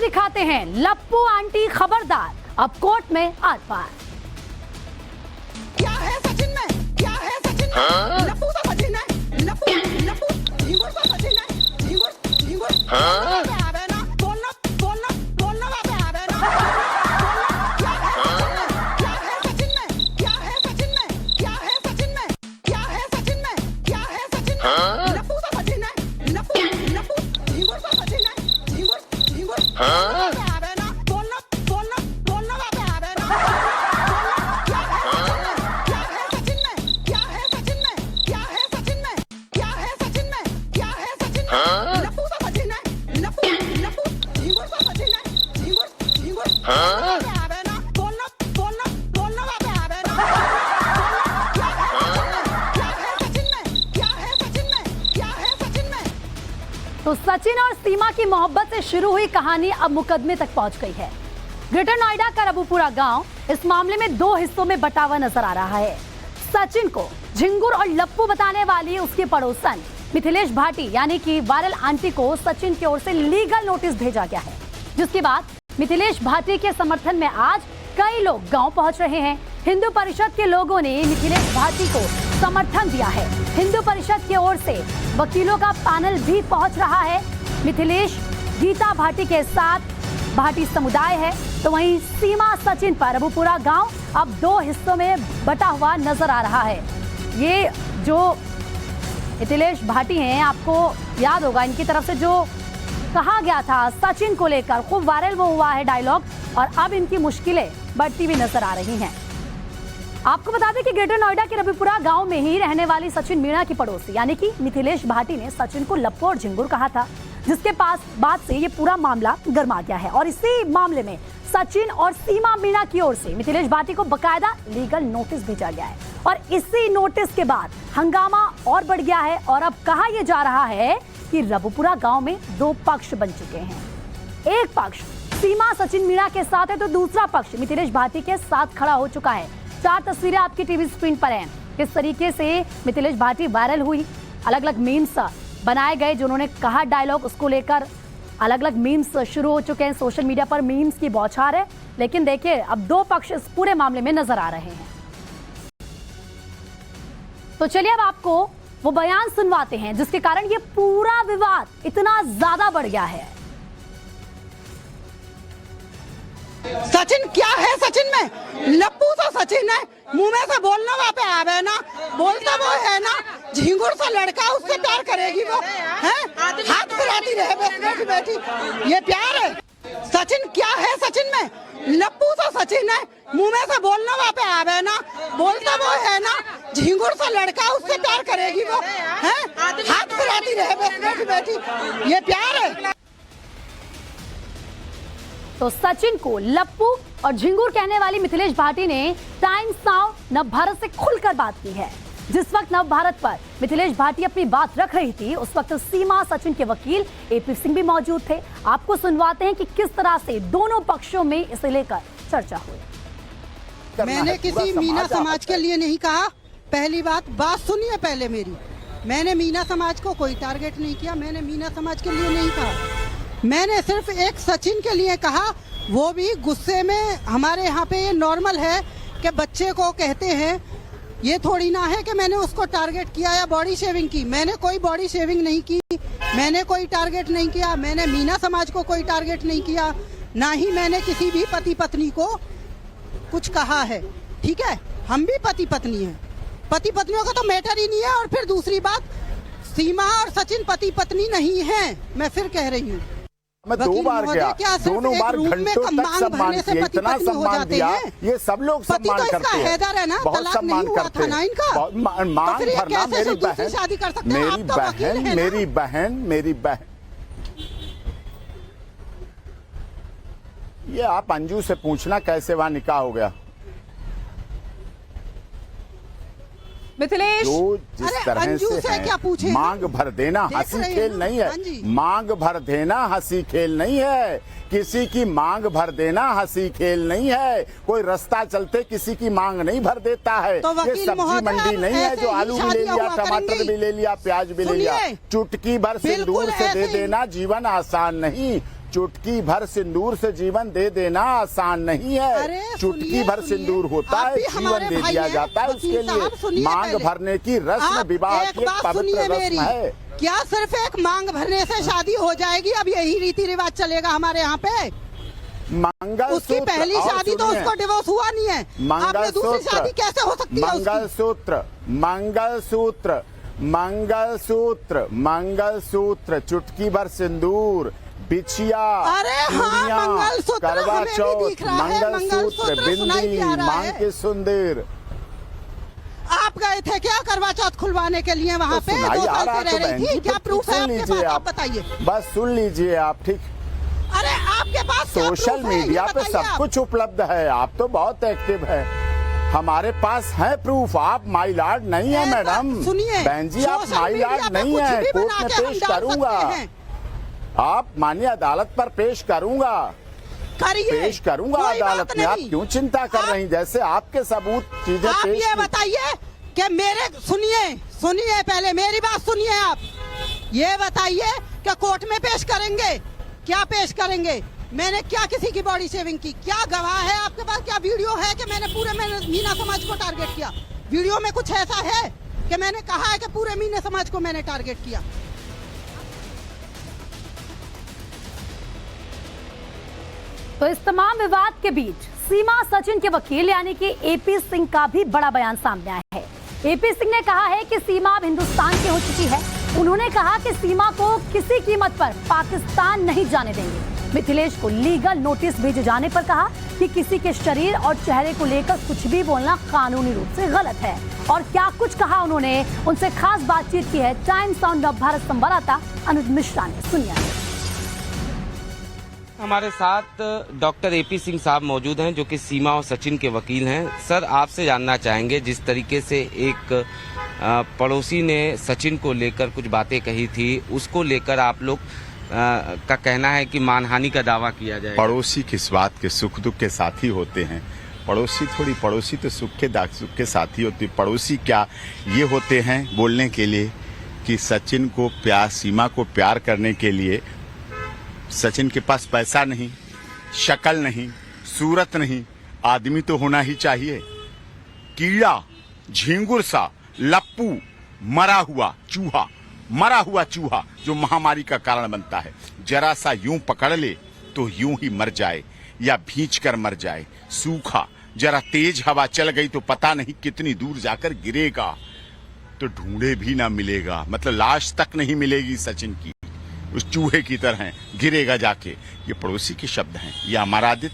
दिखाते हैं लप्पू आंटी खबरदार, अब कोर्ट में आर पार। क्या है सचिन में, क्या है सचिन में? लप्पू तो सचिन है, लप्पू लप्पू झिंगुर तो सचिन है, झिंगुर झिंगुर आवे ना, बोलना बोलना बोलना बात आवे ना। क्या है सचिन में, क्या है सचिन में, क्या है सचिन में, क्या है सचिन में, क्या है सचिन में? लप्पू तो सचिन है, लप्पू लप्पू झिंगुर तो सचिन है, झिंगुर झिंगुर आवे ना, बोलना बोलना बोलना बात आवे ना। लप्पू तो सचिन है, लप्पू लप्पू झिंगुर तो सचिन है, झिंगुर झिंगुर आवे ना, बोलना बोलना बोलना बात आवे ना। क्या है सचिन में, क्या है सचिन में, क्या है सचिन में? तो सचिन और सीमा की मोहब्बत से शुरू हुई कहानी अब मुकदमे तक पहुंच गई है। ग्रेटर नोएडा का रबुपुरा गांव इस मामले में दो हिस्सों में बटा हुआ नजर आ रहा है। सचिन को झिंगुर और लप्पू बताने वाली उसके पड़ोसन मिथिलेश भाटी यानी कि वायरल आंटी को सचिन की ओर से लीगल नोटिस भेजा गया है, जिसके बाद मिथिलेश भाटी के समर्थन में आज कई लोग गांव पहुंच रहे हैं। हिंदू परिषद के लोगों ने मिथिलेश भाटी को समर्थन दिया है। हिंदू परिषद की ओर से वकीलों का पैनल भी पहुंच रहा है। मिथिलेश गीता भाटी के साथ भाटी समुदाय है, तो वहीं सीमा सचिन पर रबुपुरा गांव अब दो हिस्सों में बटा हुआ नजर आ रहा है। ये जो मिथिलेश भाटी हैं, आपको याद होगा इनकी तरफ से जो कहा गया था सचिन को लेकर खूब वायरल वो हुआ है डायलॉग, और अब इनकी मुश्किलें बढ़ती हुई नजर आ रही हैं। आपको बता दें कि ग्रेटर नोएडा के रबीपुरा गांव में ही रहने वाली सचिन मीणा की पड़ोसी यानी कि मिथिलेश भाटी ने सचिन को लप्पू और झिंगुर कहा था, जिसके पास बाद से ये पूरा मामला गर्मा गया है। और इसी मामले में सचिन और सीमा मीणा की ओर से मिथिलेश भाटी को बकायदा लीगल नोटिस भेजा गया है, और इसी नोटिस के बाद हंगामा और बढ़ गया है। और अब कहा यह जा रहा है कि रबुपुरा गांव में दो पक्ष बन चुके हैं। एक पक्ष सीमा सचिन मीणा के साथ है, तो दूसरा पक्ष मिथिलेश भाटी के साथ खड़ा हो चुका है। चार तस्वीरें आपकी टीवी स्क्रीन पर हैं, किस तरीके से मिथिलेश भाटी वायरल हुई, अलग अलग मीम्स बनाए गए, जो उन्होंने कहा डायलॉग उसको लेकर अलग अलग मीम्स शुरू हो चुके हैं। सोशल मीडिया पर मीम्स की बौछार है, लेकिन देखिए अब दो पक्ष इस पूरे मामले में नजर आ रहे हैं। तो चलिए अब आपको वो बयान सुनवाते हैं जिसके कारण ये पूरा विवाद इतना ज्यादा बढ़ गया है। सचिन क्या है सचिन में? लप्पू तो सचिन है, मुंह में से बोलना वहाँ पे आवे ना, बोलता वो है ना, झिंगुर सा लड़का उससे प्यार करेगी वो है, हाथ फिराती रहे बैठी बैठी, ये प्यार है? सचिन क्या है सचिन में? लप्पू तो सचिन है, मुंह में से बोलना वहाँ पे आवे ना, बोलता वो है ना, झिंगुर सा लड़का उससे प्यार करेगी वो है, हाथ फिराती रहे बैठी बैठी, ये प्यार है? तो सचिन को लप्पू और झिंगुर कहने वाली मिथिलेश भाटी ने टाइम्स नाउ नवभारत से खुलकर बात की है। जिस वक्त नवभारत पर मिथिलेश भाटी अपनी बात रख रही थी, उस वक्त सीमा सचिन के वकील एपी सिंह भी मौजूद थे। आपको सुनवाते हैं कि किस तरह से दोनों पक्षों में इसे लेकर चर्चा हुई। मैंने किसी मीना समाज के लिए नहीं कहा। पहली बात सुनिए पहले मेरी। मैंने मीना समाज को कोई टारगेट नहीं किया, मैंने मीना समाज के लिए नहीं कहा। मैंने सिर्फ एक सचिन के लिए कहा, वो भी गुस्से में। हमारे यहाँ पे ये नॉर्मल है कि बच्चे को कहते हैं, ये थोड़ी ना है कि मैंने उसको टारगेट किया या बॉडी शेविंग की। मैंने कोई बॉडी शेविंग नहीं की, मैंने कोई टारगेट नहीं किया, मैंने मीना समाज को कोई टारगेट नहीं किया, ना ही मैंने किसी भी पति पत्नी को कुछ कहा है। ठीक है, हम भी पति पत्नी हैं, पति पत्नियों का तो मैटर ही नहीं है। और फिर दूसरी बात, सीमा और सचिन पति पत्नी नहीं हैं, मैं फिर कह रही हूँ। मैं 2 बार गया, दोनों बार घंटों तक सम्मान किया, इतना सम्मान दिया। ये सब लोग सम्मान करते हैं, बहुत सम्मान करते हैं। मांग भरना, मेरी बहन, ये आप अंजू से पूछना कैसे वहां निकाह हो गया। मिथिलेश, जो जिस तरह से क्या पूछे? मांग भर देना हंसी खेल नहीं है, मांग भर देना हंसी खेल नहीं है, किसी की मांग भर देना हंसी खेल नहीं है। कोई रास्ता चलते किसी की मांग नहीं भर देता है। तो ये सब्जी मंडी नहीं है जो आलू भी ले लिया, टमाटर भी ले लिया, प्याज भी ले लिया, चुटकी भर सिंदूर से दे देना जीवन आसान नहीं। चुटकी भर सिंदूर से जीवन दे देना आसान नहीं है। चुटकी भर सिंदूर होता है, जीवन दे दिया जाता है उसके लिए। मांग भरने की रस्म विवाह की एक पवित्र रस्म है। क्या सिर्फ एक मांग भरने से शादी हो जाएगी? अब यही रीति रिवाज चलेगा हमारे यहाँ पे? मंगलसूत्र, उसकी पहली शादी तो उसको डिवोर्स हुआ नहीं है, आपने दूसरी शादी कैसे हो सकती है? मंगलसूत्र, मंगलसूत्र, मंगलसूत्र, मंगलसूत्र, चुटकी भर सिंदूर, बिछिया, अरे हाँ, मंगलसूत्र करवा चौथ, मंगलसूत्र, बिंदी, मांग के सुंदर। आप गए थे क्या करवा चौथ खुलवाने के लिए वहाँ पे? 2 साल से रह रही थी, क्या प्रूफ है आपके पास? आप बताइए। बस सुन लीजिए आप, ठीक? अरे आपके पास सोशल मीडिया पे सब कुछ उपलब्ध है, आप तो बहुत एक्टिव है। हमारे पास है प्रूफ। आप माई लॉर्ड नहीं है मैडम। सुनिए बहन जी, आप माई लॉर्ड नहीं है। कोर्ट में पेश करूंगा, आप माननीय अदालत पर पेश करूंगा, पेश करूंगा अदालत में। आप क्यों चिंता कर रही? जैसे आपके सबूत चीजें पेश। ये बताइए कि मेरे, सुनिए पहले मेरी बात सुनिए। आप ये बताइए कि कोर्ट में पेश करेंगे? क्या पेश करेंगे? मैंने क्या किसी की बॉडी शेविंग की? क्या गवाह है आपके पास? क्या वीडियो है कि मैंने पूरे मीना समाज को टारगेट किया? वीडियो में कुछ ऐसा है कि मैंने कहा है कि पूरे मीना समाज को मैंने टारगेट किया? तो इस तमाम विवाद के बीच सीमा सचिन के वकील यानी कि एपी सिंह का भी बड़ा बयान सामने आया है। एपी सिंह ने कहा है कि सीमा अब हिंदुस्तान की हो चुकी है। उन्होंने कहा कि सीमा को किसी कीमत पर पाकिस्तान नहीं जाने देंगे। मिथिलेश को लीगल नोटिस भेजे जाने पर कहा कि किसी के शरीर और चेहरे को लेकर कुछ भी बोलना कानूनी रूप से गलत है। और क्या कुछ कहा उन्होंने, उनसे खास बातचीत की है टाइम्स ऑन नव भारत संवाददाता अनुज मिश्रा ने। सुनिए। हमारे साथ डॉक्टर एपी सिंह साहब मौजूद हैं जो कि सीमा और सचिन के वकील हैं। सर, आपसे जानना चाहेंगे, जिस तरीके से एक पड़ोसी ने सचिन को लेकर कुछ बातें कही थी, उसको लेकर आप लोग का कहना है कि मानहानि का दावा किया जाए। पड़ोसी किस बात के, सुख दुख के साथी होते हैं। पड़ोसी थोड़ी, पड़ोसी तो सुख के साथी होती। पड़ोसी क्या ये होते हैं बोलने के लिए कि सचिन को प्यार, सीमा को प्यार करने के लिए सचिन के पास पैसा नहीं, शक्ल नहीं, सूरत नहीं, आदमी तो होना ही चाहिए। कीड़ा, झिंगुर सा, लप्पू, मरा हुआ चूहा जो महामारी का कारण बनता है, जरा सा यूं पकड़ ले तो यूं ही मर जाए या भींच कर मर जाए। सूखा, जरा तेज हवा चल गई तो पता नहीं कितनी दूर जाकर गिरेगा, तो ढूंढे भी ना मिलेगा, मतलब लाश तक नहीं मिलेगी सचिन की। उस चूहे की तरह गिरेगा जाके। ये पड़ोसी के शब्द हैं। ये अमरादित,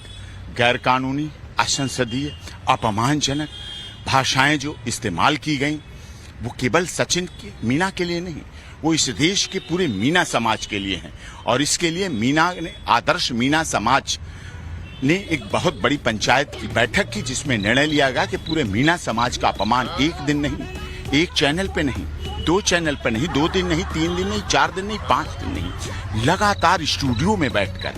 गैर कानूनी, असंसदीय, अपमानजनक भाषाएं जो इस्तेमाल की गई, वो केवल सचिन के, मीना के लिए नहीं, वो इस देश के पूरे मीना समाज के लिए हैं। और इसके लिए मीना ने, आदर्श मीना समाज ने एक बहुत बड़ी पंचायत की बैठक की, जिसमें निर्णय लिया गया कि पूरे मीना समाज का अपमान एक दिन नहीं, एक चैनल पे नहीं, 2 चैनल पे नहीं, 2 दिन नहीं, 3 दिन नहीं, 4 दिन नहीं, 5 दिन नहीं, लगातार स्टूडियो में बैठकर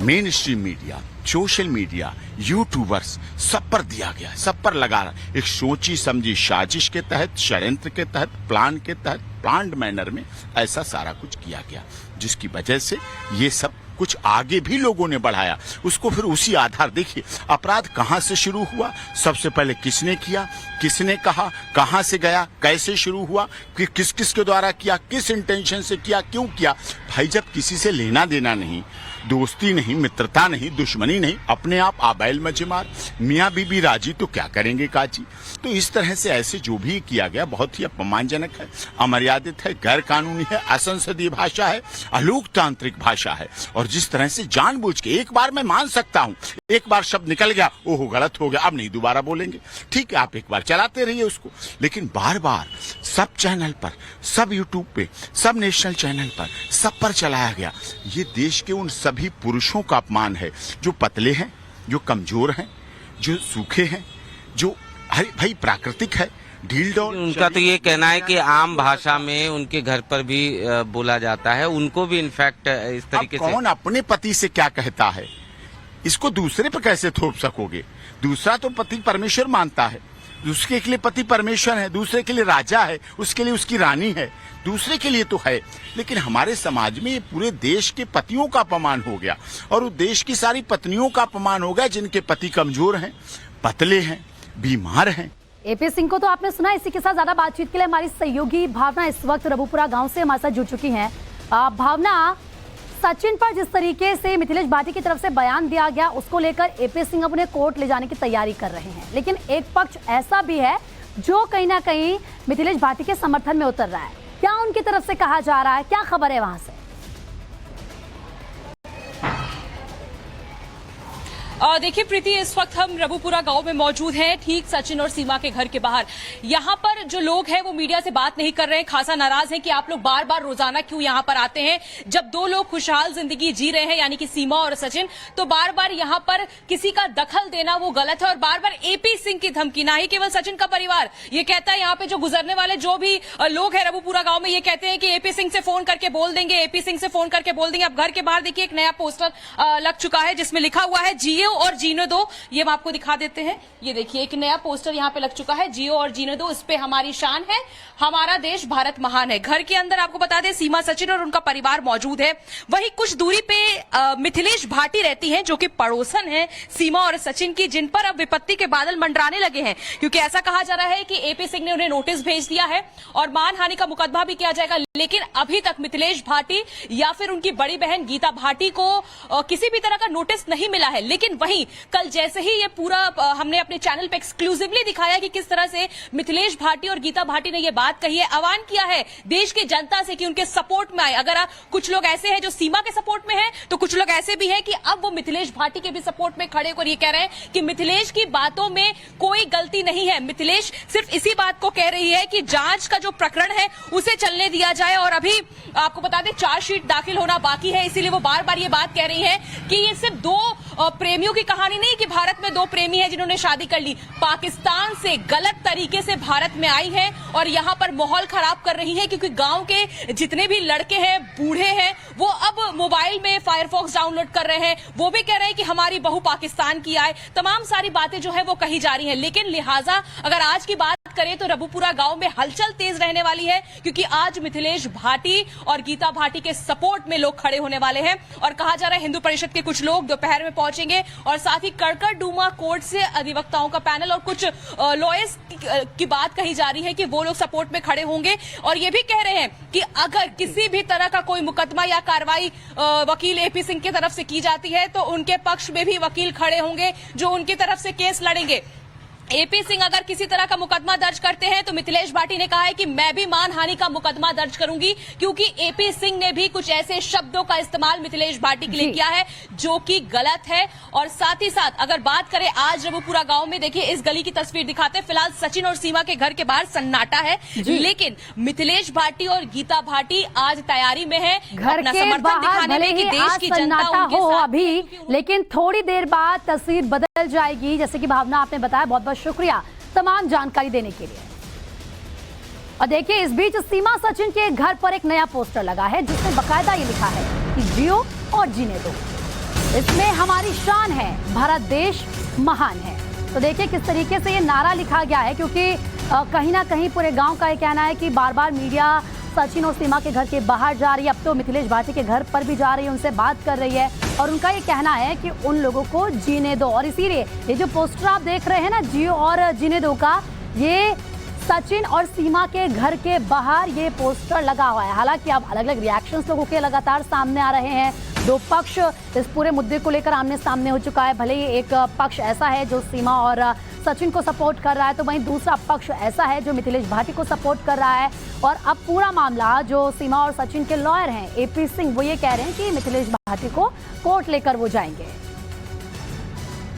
main stream media, social media, YouTubers, सब पर दिया गया, सब पर लगा रहा। एक सोची समझी साजिश के तहत, षड्यंत्र के तहत, प्लान के तहत, प्लान्ड मैनर में ऐसा सारा कुछ किया गया, जिसकी वजह से ये सब कुछ आगे भी लोगों ने बढ़ाया उसको। फिर उसी आधार, देखिए अपराध कहां से शुरू हुआ, सबसे पहले किसने किया, किसने कहा, कहां से गया, कैसे शुरू हुआ, कि किस किस के द्वारा किया, किस इंटेंशन से किया, क्यों किया। भाई, जब किसी से लेना देना नहीं, दोस्ती नहीं, मित्रता नहीं, दुश्मनी नहीं, अपने आप आबैल मजेमार, मियाँ बीबी राजी तो क्या करेंगे काजी। तो इस तरह से ऐसे जो भी किया गया बहुत ही अपमानजनक है, अमर्यादित है, गैर कानूनी है, असंसदीय भाषा है, अलोकतांत्रिक भाषा है। और जिस तरह से जानबूझ के, एक बार मैं मान सकता हूं, एक बार शब्द निकल गया, ओहो गलत हो गया, अब नहीं दोबारा बोलेंगे, ठीक है, आप एक बार चलाते रहिए उसको, लेकिन बार बार सब चैनल पर, सब यूट्यूब पे, सब नेशनल चैनल पर, सब पर चलाया गया। ये देश के उन सभी पुरुषों का अपमान है जो पतले हैं, जो कमजोर हैं, जो सूखे हैं, जो भाई प्राकृतिक है, ढील डॉल। उनका तो ये कहना है कि आम भाषा में उनके घर पर भी बोला जाता है, उनको भी इनफैक्ट इस तरीके से। कौन अपने पति से क्या कहता है, इसको दूसरे पर कैसे थोप सकोगे? दूसरा तो पति परमेश्वर मानता है, उसके के लिए पति परमेश्वर है, दूसरे के लिए राजा है, उसके लिए उसकी रानी है, दूसरे के लिए तो है। लेकिन हमारे समाज में ये पूरे देश के पतियों का अपमान हो गया और उस देश की सारी पत्नियों का अपमान हो गया जिनके पति कमजोर हैं, पतले हैं, बीमार हैं। एपी सिंह को तो आपने सुना। इसी के साथ ज्यादा बातचीत के लिए हमारी सहयोगी भावना इस वक्त रबुपुरा गांव से हमारे साथ जुड़ चुकी हैं। भावना, सचिन पर जिस तरीके से मिथिलेश भाटी की तरफ से बयान दिया गया उसको लेकर एपी सिंह अब उन्हें कोर्ट ले जाने की तैयारी कर रहे हैं, लेकिन एक पक्ष ऐसा भी है जो कहीं ना कहीं मिथिलेश भाटी के समर्थन में उतर रहा है। क्या उनकी तरफ से कहा जा रहा है, क्या खबर है वहां से? देखिए प्रीति, इस वक्त हम रबुपुरा गांव में मौजूद हैं, ठीक सचिन और सीमा के घर के बाहर। यहाँ पर जो लोग हैं वो मीडिया से बात नहीं कर रहे हैं, खासा नाराज हैं कि आप लोग बार बार रोजाना क्यों यहाँ पर आते हैं। जब दो लोग खुशहाल जिंदगी जी रहे हैं, यानी कि सीमा और सचिन, तो बार बार यहाँ पर किसी का दखल देना वो गलत है। और बार बार एपी सिंह की धमकी, ना ही केवल सचिन का परिवार ये कहता है, यहाँ पे जो गुजरने वाले जो भी लोग हैं रबुपुरा गांव में, ये कहते हैं कि एपी सिंह से फोन करके बोल देंगे, एपी सिंह से फोन करके बोल देंगे। अब घर के बाहर देखिए एक नया पोस्टर लग चुका है जिसमें लिखा हुआ है जियो और जीने दो। ये हम आपको दिखा देते हैं, ये देखिए एक नया पोस्टर यहाँ पे लग चुका है, जियो और जीने दो। इस पे हमारी शान है, हमारा देश भारत महान है। घर के अंदर आपको बता दें सीमा, सचिन और उनका परिवार मौजूद है। वहीं कुछ दूरी पे मिथिलेश भाटी रहती हैं जो कि पड़ोसन है सीमा और सचिन की, जिन पर अब विपत्ति के बादल मंडराने लगे हैं, क्योंकि ऐसा कहा जा रहा है कि एपी सिंह ने उन्हें नोटिस भेज दिया है और मानहानि का मुकदमा भी किया जाएगा। लेकिन अभी तक मिथिलेश भाटी या फिर उनकी बड़ी बहन गीता भाटी को किसी भी तरह का नोटिस नहीं मिला है। लेकिन वहीं कल जैसे ही ये पूरा हमने अपने चैनल पे एक्सक्लूसिवली दिखाया कि किस तरह से मिथिलेश भाटी और गीता भाटी ने ये बात कही है, आह्वान किया है देश की जनता से कि उनके सपोर्ट में आए। अगर कुछ लोग ऐसे हैं जो सीमा के सपोर्ट में हैं, तो कुछ लोग ऐसे भी हैं कि अब वो मिथिलेश भाटी के भी सपोर्ट में खड़े होकर ये कह रहे हैं कि मिथिलेश की बातों में कोई गलती नहीं है। मिथिलेश सिर्फ इसी बात को कह रही है कि जांच का जो प्रकरण है उसे चलने दिया जाए। और अभी आपको बता दें चार्जशीट दाखिल होना बाकी है, इसीलिए वो बार बार ये बात कह रही है कि ये सिर्फ दो प्रेमियों की कहानी नहीं कि भारत में दो प्रेमी हैं जिन्होंने शादी कर ली, पाकिस्तान से गलत तरीके से भारत में आई हैं और यहाँ पर माहौल खराब कर रही हैं, क्योंकि गांव के जितने भी लड़के हैं, बूढ़े हैं, वो अब मोबाइल में फायरफॉक्स डाउनलोड कर रहे हैं। वो भी कह रहे हैं कि हमारी बहू पाकिस्तान की आए। तमाम सारी बातें जो है वो कही जा रही हैं। लेकिन लिहाजा अगर आज की बात करें तो रबुपुरा गांव में हलचल तेज रहने वाली है, क्योंकि आज मिथिलेश भाटी और गीता भाटी के सपोर्ट में लोग खड़े होने वाले हैं। और कहा जा रहा है हिंदू परिषद के कुछ लोग दोपहर में पहुंचेंगे और साथ ही कड़कड़डूमा कोर्ट से अधिवक्ताओं का पैनल और कुछ लॉयर्स की बात कही जा रही है कि वो लोग सपोर्ट में खड़े होंगे। और ये भी कह रहे हैं कि अगर किसी भी तरह का कोई मुकदमा या कार्रवाई वकील एपी सिंह की तरफ से की जाती है तो उनके पक्ष में भी वकील खड़े होंगे जो उनकी तरफ से केस लड़ेंगे। एपी सिंह अगर किसी तरह का मुकदमा दर्ज करते हैं तो मिथिलेश भाटी ने कहा है कि मैं भी मानहानि का मुकदमा दर्ज करूंगी, क्योंकि एपी सिंह ने भी कुछ ऐसे शब्दों का इस्तेमाल मिथिलेश भाटी के लिए किया है जो कि गलत है। और साथ ही साथ अगर बात करें आज रबुपुरा गांव में, देखिए इस गली की तस्वीर दिखाते हैं। फिलहाल सचिन और सीमा के घर के बाहर सन्नाटा है, लेकिन मिथिलेश भाटी और गीता भाटी आज तैयारी में है अपना समर्थन दिखाने में कि देश की जनता उनके साथ अभी, लेकिन थोड़ी देर बाद तस्वीर बदल जाएगी। जैसे कि भावना आपने बताया, बहुत बहुत शुक्रिया तमाम जानकारी देने के लिए। और देखिए इस बीच सीमा सचिन के घर पर एक नया पोस्टर लगा है जिसमें बकायदा ये लिखा है कि जियो और जीने दो। इसमें हमारी शान है, भारत देश महान है। तो देखिए किस तरीके से ये नारा लिखा गया है, क्योंकि कहीं ना कहीं पूरे गांव का ये कहना है कि बार बार मीडिया सचिन और सीमा के घर के बाहर जा रही है, अब तो मिथिलेश भाटी के घर पर भी जा रही है, उनसे बात कर रही है और उनका ये कहना है कि उन लोगों को जीने दो। और इसीलिए ये जो पोस्टर आप देख रहे हैं ना जियो और जीने दो का, ये सचिन और सीमा के घर के बाहर ये पोस्टर लगा हुआ है। हालांकि अब अलग अलग रिएक्शंस लोगों के लगातार सामने आ रहे हैं। दो पक्ष इस पूरे मुद्दे को लेकर आमने सामने हो चुका है। भले ही एक पक्ष ऐसा है जो सीमा और सचिन को सपोर्ट कर रहा है, तो वहीं दूसरा पक्ष ऐसा है जो मिथिलेश भाटी को सपोर्ट कर रहा है। और अब पूरा मामला जो सीमा और सचिन के लॉयर हैं एपी सिंह, वो ये कह रहे हैं कि मिथिलेश भाटी को कोर्ट लेकर वो जाएंगे।